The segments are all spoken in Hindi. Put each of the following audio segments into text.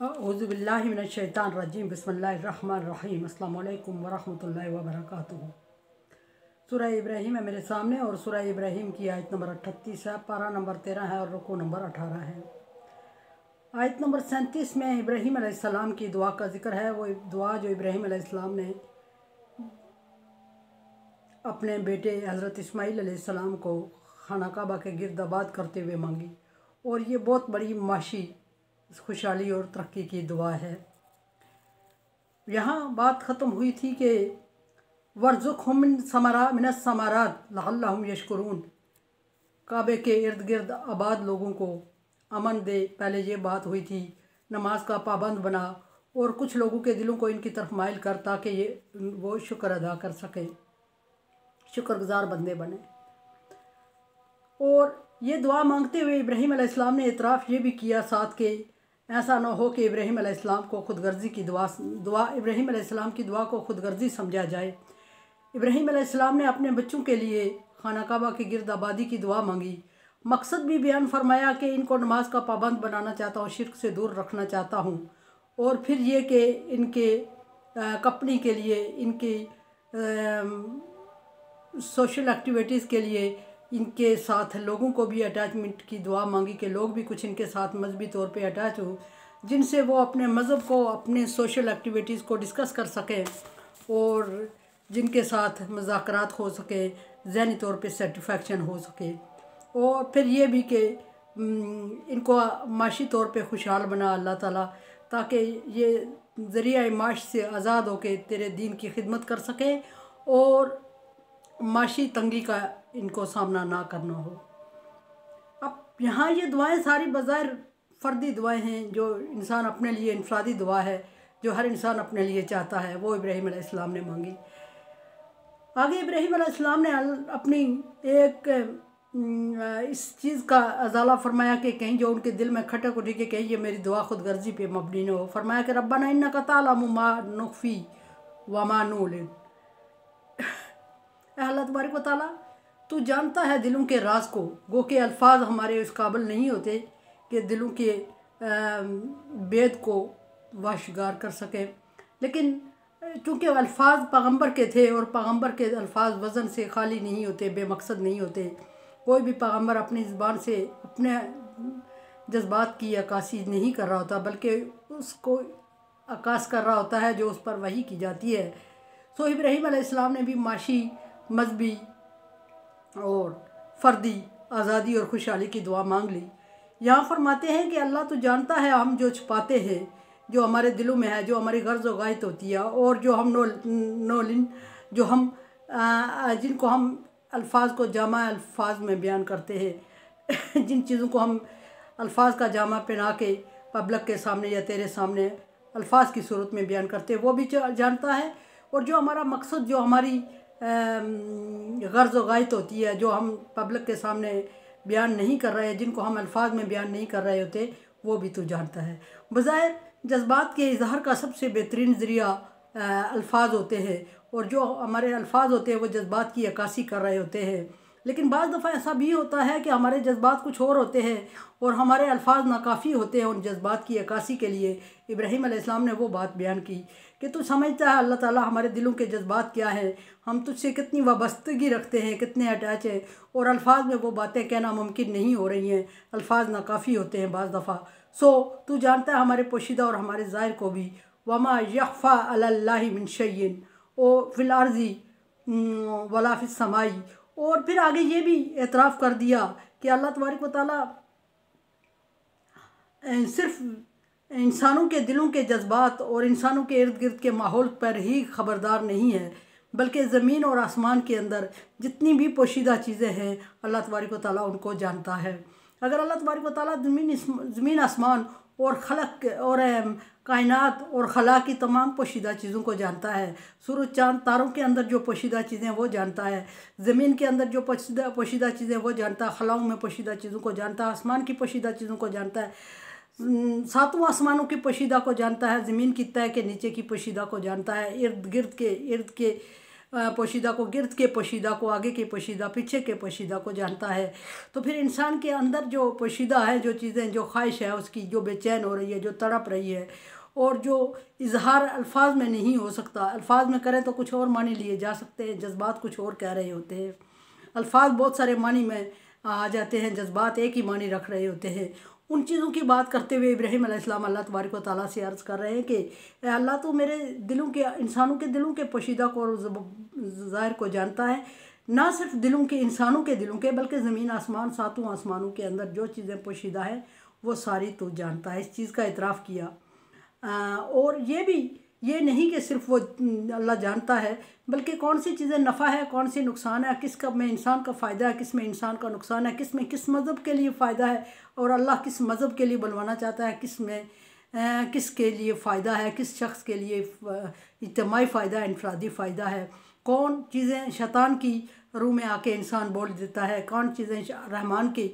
औज़ुबिल्लाहि मिनश्शैतानिर्रजीम बिस्मिल्लाहिर्रहमानिर्रहीम अस्सलामु अलैकुम वरहमतुल्लाहि वबरकातुहू। सूरह इब्राहीम है मेरे सामने और सूरह इब्राहीम की आयत नंबर 38 है, पारा नंबर 13 है और रुकू नंबर 18 है। आयत नंबर 37 में इब्राहीम अलैहिस्सलाम की दुआ का जिक्र है। वो दुआ जो इब्राहीम अलैहिस्सलाम ने अपने बेटे हज़रत इस्माईल अलैहिस्सलाम को खाना काबा के गिर्द आबाद करते हुए मांगी, और ये बहुत बड़ी माशी खुशहाली और तरक्की की दुआ है। यहाँ बात ख़त्म हुई थी कि वर्ज़ुक़हुम मिनस समारात लअल्लहुम यशकुरून, काबे के इर्द गिर्द आबाद लोगों को अमन दे। पहले ये बात हुई थी, नमाज का पाबंद बना और कुछ लोगों के दिलों को इनकी तरफ माइल कर, ताकि वो शुक्र अदा कर सकें, शुक्रगुजार बंदे बने। और ये दुआ मांगते हुए इब्राहीम अलैहिस्सलाम ने इतराफ़ ये भी किया साथ के ऐसा ना हो कि इब्राहीम अलैहिस्सलाम को खुदगर्जी की दुआ इब्राहीम अलैहिस्सलाम की दुआ को खुदगर्जी समझा जाए। इब्राहीम अलैहिस्सलाम ने अपने बच्चों के लिए खाना काबा के गिर्द आबादी की दुआ मांगी। मकसद भी बयान फरमाया कि इनको नमाज का पाबंद बनाना चाहता हूँ, शिर्क से दूर रखना चाहता हूँ, और फिर ये कि इनके कंपनी के लिए, इनकी सोशल एक्टिविटीज़ के लिए इनके साथ लोगों को भी अटैचमेंट की दुआ मांगी कि लोग भी कुछ इनके साथ मजहबी तौर पे अटैच हो, जिनसे वो अपने मज़हब को, अपने सोशल एक्टिविटीज़ को डिस्कस कर सकें और जिनके साथ मुज़ाकरात हो सके, ज़हनी तौर पे सेटिस्फैक्शन हो सके। और फिर ये भी कि इनको माशी तौर पे खुशहाल बना अल्लाह ताला, ताकि ये ज़रिया माश से आज़ाद होकर तेरे दीन की खिदमत कर सकें और माशी तंगी का इनको सामना ना करना हो। अब यहाँ ये दुआएं सारी बज़ाहिर फ़र्दी दुआएं हैं, जो इंसान अपने लिए इनफरादी दुआ है, जो हर इंसान अपने लिए चाहता है, वो इब्राहीम अलैहिस्सलाम ने मांगी। आगे इब्राहीम अलैहिस्सलाम ने अपनी एक इस चीज़ का अजाला फरमाया कि कहीं जो उनके दिल में खटक उठी कि कहीं ये मेरी दुआ खुद गर्जी पे मबनी न हो। फरमाया कि रब्बना इन्नका ताअलमु मा नुख्फी व मा नुलिन, अल्लाह तबारक व तआला तू जानता है दिलों के राज को। गो के अल्फाज हमारे इस काबिल नहीं होते कि दिलों के बेद को वाशगार कर सकें, लेकिन चूँकि अल्फाज पैगंबर के थे और पैगंबर के अल्फाज वज़न से खाली नहीं होते, बेमकसद नहीं होते। कोई भी पैगंबर अपनी ज़बान से अपने जज्बात की अक्कासी नहीं कर रहा होता, बल्कि उसको अक्कास कर रहा होता है जो उस पर वही की जाती है। सो इब्राहीम अलैहिस्सलाम ने भी माशी, मजहबी और फ़र्दी आज़ादी और खुशहाली की दुआ मांग ली। यहाँ फरमाते हैं कि अल्लाह तो जानता है हम जो छुपाते हैं, जो हमारे दिलों में है, जो हमारी गर्ज़ व गायत होती है, और जो हम नौलिन जो हम जिनको हम अल्फाज को जामा अल्फाज में बयान करते हैं जिन चीज़ों को हम अल्फाज का जामा पहना के पब्लिक के सामने या तेरे सामने अल्फाज की सूरत में बयान करते हैं, वो भी जानता है। और जो हमारा मकसद, जो हमारी गर्ज़ व गायत होती है, जो हम पब्लिक के सामने बयान नहीं कर रहे, जिनको हम अल्फाज में बयान नहीं कर रहे होते, वो भी तो जानता है। बज़ाहिर जज्बात के इजहार का सबसे बेहतरीन ज़रिया अल्फाज होते हैं, और जो हमारे अल्फाज होते हैं वो जज्बात की अक्कासी कर रहे होते हैं। लेकिन बाज़ दफ़ा ऐसा भी होता है कि हमारे जज्बात कुछ और होते हैं और हमारे अल्फाज नाकाफ़ी होते हैं उन जज्बात की अक्कासी के लिए। इब्राहीम अलैहिस्सलाम ने वो बात बयान की कि तू समझता है अल्लाह ताला हमारे दिलों के जज्बात क्या हैं, हम तुझसे कितनी वाबस्तगी रखते हैं, कितने अटैच हैं, और अल्फाज में वो बातें कहना मुमकिन नहीं हो रही हैं, अल्फाज नाकाफ़ी होते हैं बाज़ दफ़ा। सो तू जानता है हमारे पोशीदा और हमारे ज़ाहिर को भी। वमा यख्फ़ा अलल्लाहि मिन शैइन ओ फिल अर्ज़ी वला फिस समाई। और फिर आगे ये भी एतराफ़ कर दिया कि अल्लाह तबारक व तआला सिर्फ इंसानों के दिलों के जज्बात और इंसानों के इर्द गिर्द के माहौल पर ही ख़बरदार नहीं है, बल्कि ज़मीन और आसमान के अंदर जितनी भी पोशीदा चीज़ें हैं अल्लाह तबारक व तआला उनको जानता है। अगर अल्लाह तबारक व तआला ज़मीन आसमान और खलक और कायनात और खला की तमाम पोशीदा चीज़ों को जानता है, सूरज चाँद तारों के अंदर जो पोशीदा चीज़ें वो जानता है, ज़मीन के अंदर जो पोशीदा चीज़ें वो जानता है, खलाओं में पोशीदा चीज़ों को जानता है, आसमान की पोशीदा चीज़ों को जानता है, सातों आसमानों की पोशीदा को जानता है, ज़मीन की तह के नीचे की पोशीदा को जानता है, इर्द गिर्द के पोशीदा को, गिर्द के पोशीदा को, आगे के पोशीदा, पीछे के पोशीदा को जानता है। तो फिर इंसान के अंदर जो पोशीदा है, जो चीज़ें, जो ख्वाहिश है उसकी, जो बेचैन हो रही है, जो तड़प रही है, और जो इजहार अल्फाज में नहीं हो सकता, अल्फाज में करें तो कुछ और मानी लिए जा सकते हैं, जज्बात कुछ और कह रहे होते हैं, अल्फाज बहुत सारे मानी में आ जाते हैं, जज्बात एक ही मानी रख रहे होते हैं। उन चीज़ों की बात करते हुए इब्राहीम अलैहिस्सलाम अल्लाह तबारक व तआला से अर्ज़ कर रहे हैं कि अल्लाह तो मेरे दिलों के, इंसानों के दिलों के पोशीदा को और ज़ाहिर को जानता है, ना सिर्फ दिलों के, इंसानों के दिलों के, बल्कि ज़मीन आसमान, सातों आसमानों के अंदर जो चीज़ें पोशीदा है वो सारी तो जानता है। इस चीज़ का इतराफ़ किया। और ये नहीं कि सिर्फ वो अल्लाह जानता है, बल्कि कौन सी चीज़ें नफ़ा है, कौन सी नुकसान है, किस में इंसान का फ़ायदा है, किस में इंसान का नुकसान है, किस में किस मज़हब के लिए फ़ायदा है और अल्लाह किस मज़हब के लिए बुलवाना चाहता है, किस में किसके लिए फ़ायदा है, किस शख्स के लिए इज्तिमाई फ़ायदा है, इनफरादी फ़ायदा है, कौन चीज़ें शैतान की रूह में आके इंसान बोल देता है, कौन चीज़ें रहमान के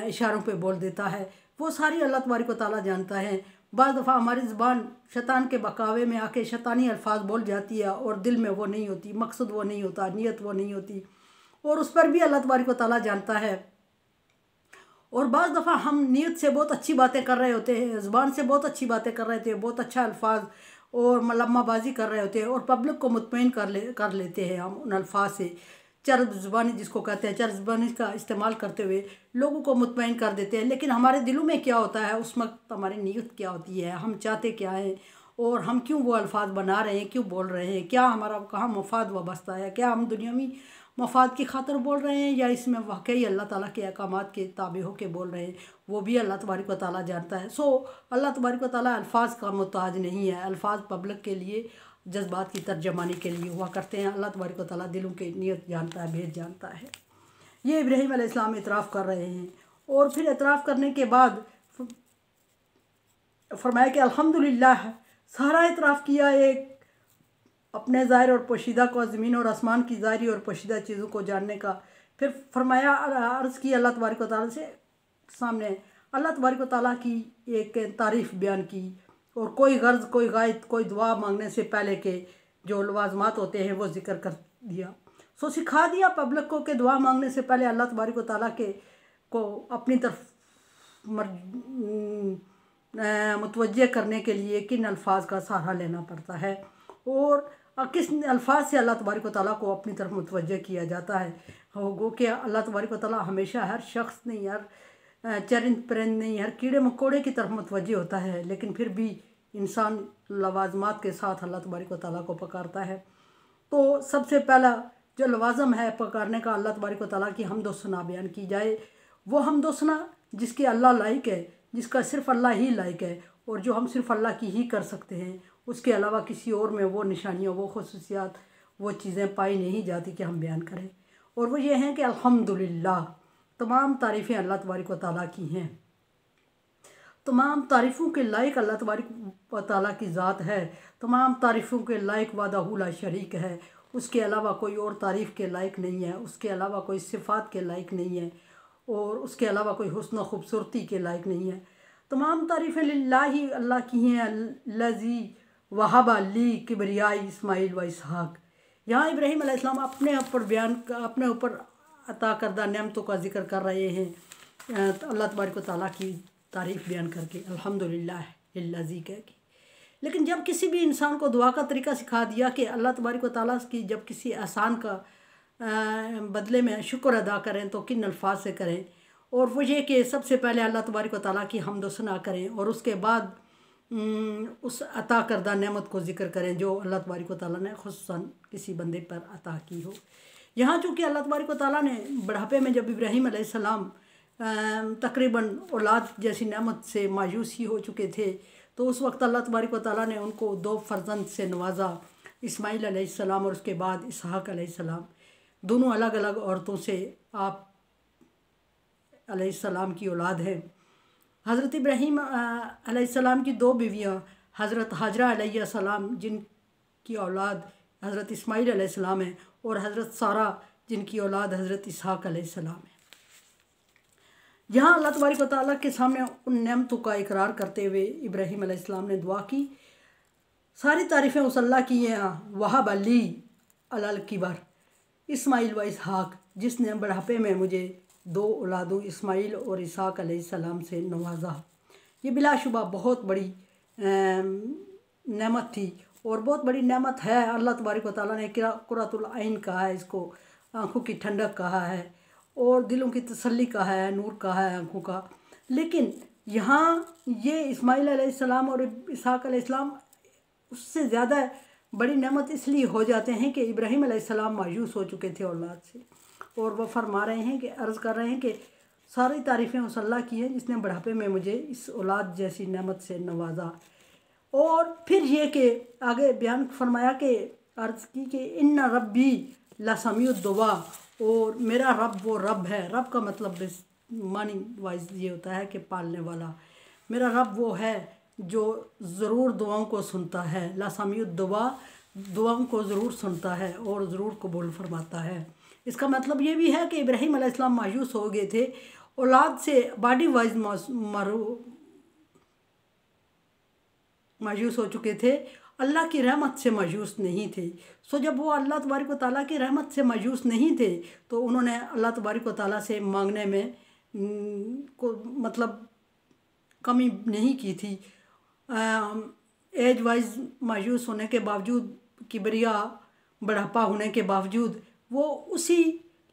इशारों पे बोल देता है, वो सारी अल्लाह तबारक व तआला जानता है। बाज़ दफ़ा हमारी ज़ुबान शैतान के बहकावे में आके शैतानी अल्फाज बोल जाती है और दिल में वो नहीं होती, मकसद वो नहीं होता, नीयत वो नहीं होती, और उस पर भी अल्लाह तबारक व तआला जानता है। और बाज़ दफ़ा हम नीयत से बहुत अच्छी बातें कर रहे होते हैं, ज़ुबान से बहुत अच्छी बातें कर रहे होते हैं, बहुत अच्छा अल्फाज और मलम्माबाजी कर रहे होते हैं, और पब्लिक को मुतमईन कर लेते हैं हम उन अल्फाज से, चरब ज़ुबानी जिसको कहते हैं, चरब ज़ुबानी का इस्तेमाल करते हुए लोगों को मुतमईन कर देते हैं। लेकिन हमारे दिलों में क्या होता है, उस वक्त हमारी नीयत क्या होती है, हम चाहते क्या हैं और हम क्यों वो अल्फाज बना रहे हैं, क्यों बोल रहे हैं, क्या हमारा कहाँ मफाद वाबस्ता है, क्या हम दुनियावी मफाद की खातिर बोल रहे हैं या इसमें वाकई अल्लाह ताला के अहकामात के ताबे होके बोल रहे हैं, वो भी अल्लाह तबारक व तआला जानता है। सो अल्लाह तबारक व तआला अल्फाज का मोहताज नहीं है, अल्फाज पब्लिक के लिए, जज्बात की तर्जमानी के लिए हुआ करते हैं। अल्लाह तबारक व तआला दिलों के नीयत जानता है, भेद जानता है। ये इब्राहीम अलैहिस्सलाम इतराफ़ कर रहे हैं, और फिर इतराफ़ करने के बाद फरमाया कि अल्हम्दुलिल्लाह, सारा इतराफ़ किया एक अपने ज़ाहिर और पोशीदा को, ज़मीन और आसमान की ज़ाहिरी और पोशीदा चीज़ों को जानने का। फिर फरमाया, अर्ज़ की अल्लाह तबारक व तआला से सामने, अल्लाह तबारक व तआला की एक तारीफ़ बयान की, और कोई गर्ज़, कोई गायत, कोई दुआ मांगने से पहले के जो लवाज़मात होते हैं वो ज़िक्र कर दिया। सो सिखा दिया पब्लिक को कि दुआ मांगने से पहले अल्लाह तबारक व तआला के को अपनी तरफ मुतवज्जे करने के लिए किन अल्फाज का सहारा लेना पड़ता है, और किस अल्फाज से अल्लाह तबारक व तआला को अपनी तरफ मुतवज्जे किया जाता है। गो कि अल्लाह तबारक व तआला हमेशा हर शख्स नहीं, हर चरिंद परिंद नहीं, हर कीड़े मकोड़े की तरफ मुतवज्जे होता है, लेकिन फिर भी इंसान लवाज़मात के साथ अल्लाह तबारक व तआला को पुकारता है। तो सबसे पहला जो लवाज़म है पुकारने का, अल्लाह तबारक व तआला की हम्द व सना बयान की जाए। वो हम्द व सना जिसके अल्लाह लायक है, जिसका सिर्फ़ अल्लाह ही लायक है, और जो हम सिर्फ़ अल्लाह की ही कर सकते हैं, उसके अलावा किसी और में वो निशानियाँ, वो खुसूसियात, वो चीज़ें पाई नहीं जाती कि हम बयान करें। और वो ये हैं कि अल्हम्दुलिल्लाह, तमाम तारीफ़ें अल्लाह तबारक व तआला की हैं, तमाम तारीफ़ों के लायक अल्लाह तबारक व तआला की ज़ात है, तमाम तारीफ़ों के लायक वादहू ला शरीक है, उसके अलावा कोई और तारीफ़ के लायक नहीं है, उसके अलावा कोई सिफ़ात के लायक नहीं है, और उसके अलावा कोई हुस्न खूबसूरती के लायक नहीं है। तमाम तारीफ़ें लिल्लाही, अल्लाह की हैं। लज़ी वहाबा ली किबरियाई इस्माइल व इसहाक। यहाँ इब्राहीम अलैहिस्सलाम अपने ऊपर अपने ऊपर अता करदा नेमतों का जिक्र कर रहे हैं, अल्लाह तबारक व तआला की तारीफ़ बयान करके अल्हम्दुलिल्लाह लिल्लज़ी कह के। लेकिन जब किसी भी इंसान को दुआ का तरीका सिखा दिया कि अल्लाह तबारक व तआला की जब किसी एहसान का बदले में शुक्र अदा करें तो किन अल्फाज से करें, और वो ये कि सबसे पहले अल्लाह तबारक व तआला की हम्द व सना करें, और उसके बाद उस अता करदा नेमत को ज़िक्र करें जो अल्लाह तबारक व तआला ने खुसूसन किसी बंदे पर अता की हो। यहाँ चूँकि अल्लाह तबारक व तआला ने बुढ़ापे में जब इब्राहीम अलैहिस्सलाम तकरीबन औलाद जैसी नेमत से मायूस ही हो चुके थे, तो उस वक्त अल्लाह तबारक व तआला ने उनको 2 फर्जंद से नवाजा, इस्माइल अलैहिस्सलाम और उसके बाद इसहाक अलैहिस्सलाम। दोनों अलग अलग औरतों से आप अलैहिस्सलाम की औलाद हैं। हज़रत इब्राहीम अलैहिस्सलाम की 2 बीवियाँ, हज़रत हाजरा अलैहिस्सलाम जिनकी औलाद हज़रत इस्माइल अलैहिस्सलाम है, और हज़रत सारा जिनकी औलाद हज़रत इसहाक अलैहिस्सलाम है। यहाँ अल्लाह तबारक व तआला के सामने उन नेमतों का इकरार करते हुए इब्राहीम अलैहिस्सलाम ने दुआ की। सारी तारीफ़ें उस अल्लाह की हैं। वहाब अली, अलल किबर इस्माइल व इसहाक, जिसने बुढ़ापे में मुझे 2 औलादों इस्माइल और इसहाक अलैहिस्सलाम से नवाजा। ये बिलाशुबा बहुत बड़ी नेमत थी और बहुत बड़ी नेमत है। अल्लाह तबारक व तआला ने कुर्रतुल ऐन कहा है इसको, आँखों की ठंडक कहा है और दिलों की तसल्ली कहा है, नूर कहा है आँखों का। लेकिन यहाँ ये इस्माइल अलैहिस्सलाम और इसहाक अलैहिस्सलाम उससे ज़्यादा बड़ी नेमत इसलिए हो जाते हैं कि इब्राहीम अलैहिस्सलाम मायूस हो चुके थे औलाद से, और वह फरमा रहे हैं कि अर्ज़ कर रहे हैं कि सारी तारीफ़ें उस अल्लाह की हैं जिसने बुढ़ापे में मुझे इस औलाद जैसी नेमत से नवाजा। और फिर ये कि आगे बयान फरमाया कि अर्ज़ की कि इन्ना रब्बी लसमीउद दुआ, और मेरा रब वो रब है। रब का मतलब मानी वाइज ये होता है कि पालने वाला। मेरा रब वो है जो ज़रूर दुआओं को सुनता है। लसमीउद दुआ, दुआओं को ज़रूर सुनता है और ज़रूर कबूल फरमाता है। इसका मतलब ये भी है कि इब्राहीम अलैहिस्सलाम मायूस हो गए थे औलाद से, बॉडी वाइज मायूस हो चुके थे, अल्लाह की रहमत से मायूस नहीं थे। सो जब वो अल्लाह तबारक व तआला की रहमत से मायूस नहीं थे तो उन्होंने अल्लाह तबारक व तआला से मांगने में को मतलब कमी नहीं की थी। एज वाइज मायूस होने के बावजूद, किबरिया बढ़ापा होने के बावजूद वो उसी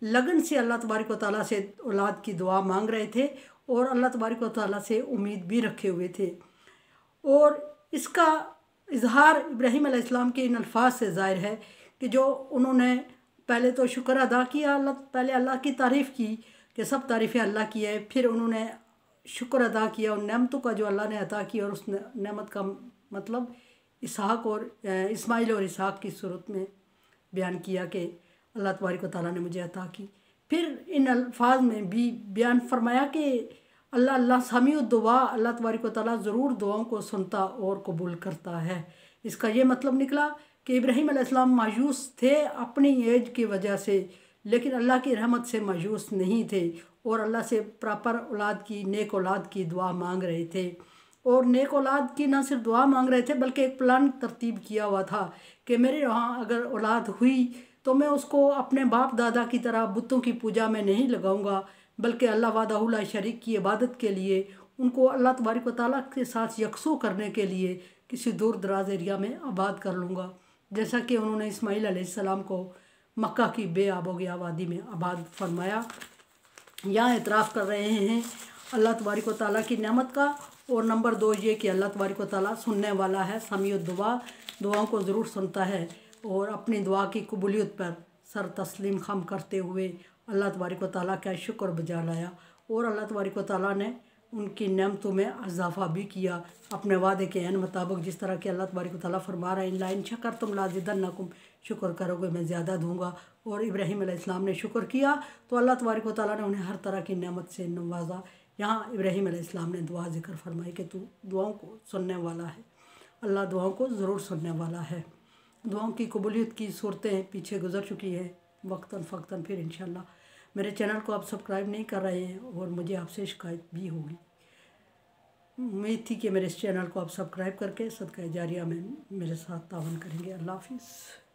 लगन से अल्लाह तबारक व तआला से औलाद की दुआ मांग रहे थे और अल्लाह तबारक व तआला से उम्मीद भी रखे हुए थे। और इसका इजहार इब्राहीम अलैहिस्सलाम के इन अल्फाज से ज़ाहिर है कि जो उन्होंने पहले तो शुक्र अदा किया, पहले अल्लाह की तारीफ़ की कि सब तारीफ़ें अल्लाह की है, फिर उन्होंने शुक्र अदा किया उन नेमतों का जो अल्लाह ने अता की, और उस नेमत का मतलब इसहाक और इस्माइल और इसहाक की सूरत में बयान किया कि अल्लाह तबारक व तआला ने मुझे अता की। फिर इन अल्फाज में भी बयान फरमाया कि अल्लाह समीउद दुआ, अल्लाह तबारक व तआला ज़रूर दुआओं को सुनता और कबूल करता है। इसका ये मतलब निकला कि इब्राहीम अलैहिस्सलाम मायूस थे अपनी एज की वजह से, लेकिन अल्लाह की रहमत से मायूस नहीं थे और अल्लाह से प्रॉपर औलाद की, नेक औलाद की दुआ मांग रहे थे। और नेक औलाद की ना सिर्फ दुआ मांग रहे थे बल्कि एक प्लान तरतीब किया हुआ था कि मेरे यहाँ अगर औलाद हुई तो मैं उसको अपने बाप दादा की तरह बुतों की पूजा में नहीं लगाऊंगा, बल्कि अल्लाह वाहदहू ला शरीक की इबादत के लिए, उनको अल्लाह तबारक व तआला के साथ यकसू करने के लिए किसी दूर दराज एरिया में आबाद कर लूँगा, जैसा कि उन्होंने इस्माइल अलैहिस्सलाम को मक्का की बेआबोगया वादी में आबाद फरमाया। यहाँ एतराफ़ कर रहे हैं अल्लाह तबारक व तआला की नेमत का। और नंबर 2 ये कि अल्लाह तबारक व तआला सुनने वाला है, समीउद दुआ, दुआओं को ज़रूर सुनता है। और अपनी दुआ की कबूलियत पर सर तस्लीम खम करते हुए अल्लाह तबारक व तआला का शुक्र बजा लाया और अल्लाह तबारक व तआला ने उनकी नेमतों में इजाफ़ा भी किया अपने वादे के ऐन मुताबिक, जिस तरह कि अल्लाह तबारक व तआला फरमा रहा है इन शकरतुम लाज़िदन्नकुम, शुक्र करोगे मैं ज़्यादा दूंगा। और इब्राहीम अलैहिस्सलाम ने शुक्र किया तो अल्लाह तबारक व तआला ने उन्हें हर तरह की नेमत से नवाजा। यहाँ इब्राहीम अलैहिस्सलाम ने दुआ ज़िक्र फरमाई कि तू दुआओं को सुनने वाला है, अल्लाह दुआओं को ज़रूर सुनने वाला है। दुआओं की कबूलियत की सूरतें पीछे गुजर चुकी हैं वक्तन फ़क्तन। फिर इंशाल्लाह मेरे चैनल को आप सब्सक्राइब नहीं कर रहे हैं और मुझे आपसे शिकायत भी होगी। उम्मीद थी कि मेरे इस चैनल को आप सब्सक्राइब करके सदका जारिया में मेरे साथ तावन करेंगे। अल्लाह हाफिज़।